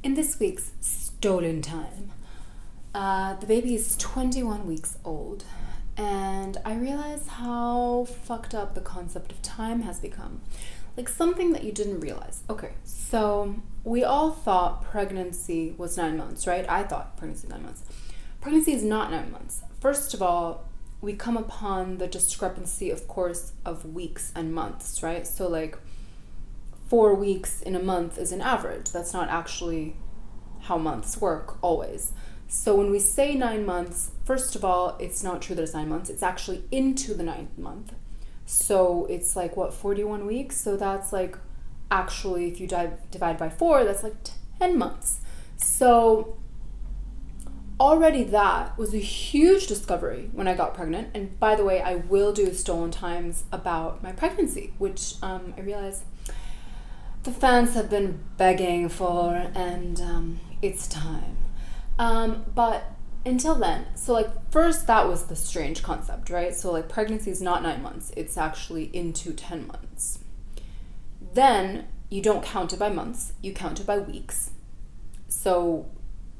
In this week's Stolen Time, the baby is 21 weeks old, and I realize how fucked up the concept of time has become. Like something that you didn't realize. Okay, so we all thought pregnancy was 9 months, right? I thought pregnancy 9 months. Pregnancy is not 9 months. First of all, we come upon the discrepancy, of course, of weeks and months, right? So like 4 weeks in a month is an average. That's not actually how months work always. So when we say 9 months, first of all, it's not true that it's 9 months. It's actually into the 9th month. So it's like, 41 weeks? So that's like, actually, if you divide by 4, that's like 10 months. So already that was a huge discovery when I got pregnant. And by the way, I will do Stolen Times about my pregnancy, which I realize the fans have been begging for, and it's time. But until then, so like first that was the strange concept, right? So like pregnancy is not 9 months, it's actually into 10 months. Then you don't count it by months, you count it by weeks. So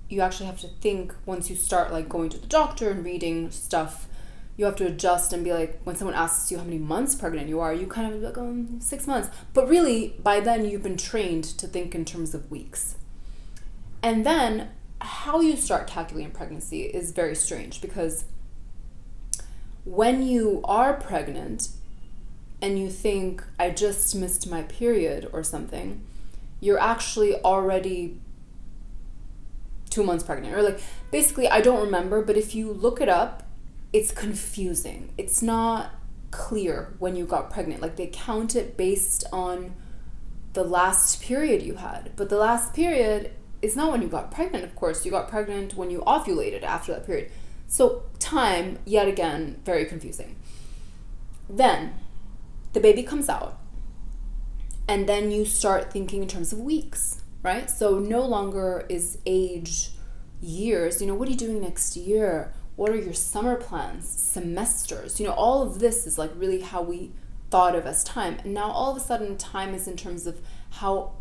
you actually have to think, once you start like going to the doctor and reading stuff, you have to adjust and be like, when someone asks you how many months pregnant you are, you kind of like, 6 months. But really, by then you've been trained to think in terms of weeks. And then how you start calculating pregnancy is very strange, because when you are pregnant and you think, I just missed my period or something, you're actually already 2 months pregnant. Or like, basically, I don't remember, but if you look it up, it's confusing. It's not clear when you got pregnant. Like they count it based on the last period you had. But the last period is not when you got pregnant, of course. You got pregnant when you ovulated after that period. So time, yet again, very confusing. Then the baby comes out, and then you start thinking in terms of weeks, right? So no longer is age years. What are you doing next year? What are your summer plans, semesters? All of this is like really how we thought of as time. And now all of a sudden time is in terms of how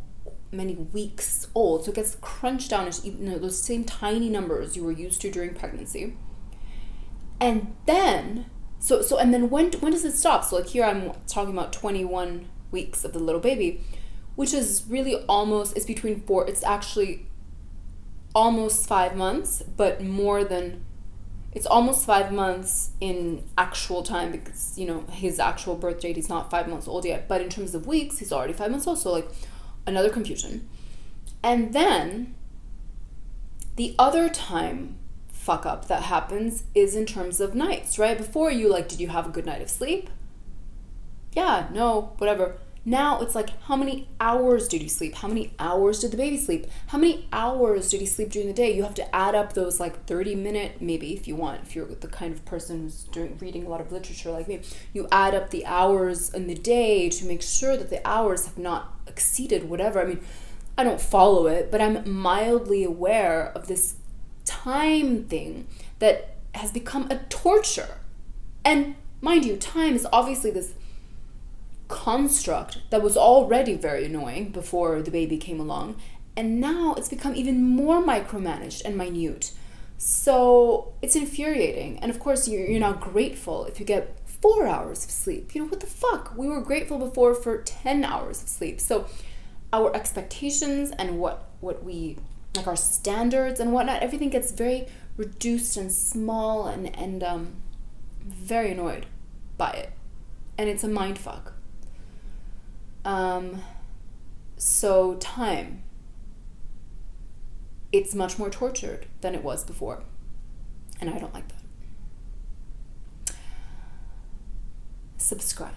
many weeks old. So it gets crunched down into those same tiny numbers you were used to during pregnancy. And then, and then when does it stop? So like here I'm talking about 21 weeks of the little baby, which is really it's between it's actually almost 5 months, but it's almost 5 months in actual time, because, his actual birth date, he's not 5 months old yet. But in terms of weeks, he's already 5 months old. So, like, another confusion. And then the other time fuck up that happens is in terms of nights, right? Before you, like, did you have a good night of sleep? Yeah, no, whatever. Now it's like, how many hours did you sleep? How many hours did the baby sleep? How many hours did he sleep during the day? You have to add up those like 30-minute, maybe if you want, if you're the kind of person who's reading a lot of literature like me, you add up the hours in the day to make sure that the hours have not exceeded whatever. I mean, I don't follow it, but I'm mildly aware of this time thing that has become a torture. And mind you, time is obviously this construct that was already very annoying before the baby came along, and now it's become even more micromanaged and minute. So it's infuriating. And of course you're now grateful if you get 4 hours of sleep. What the fuck? We were grateful before for 10 hours of sleep. So our expectations and what we like, our standards and whatnot, everything gets very reduced and small, and very annoyed by it, and it's a mind fuck. So time, it's much more tortured than it was before. And I don't like that. Subscribe.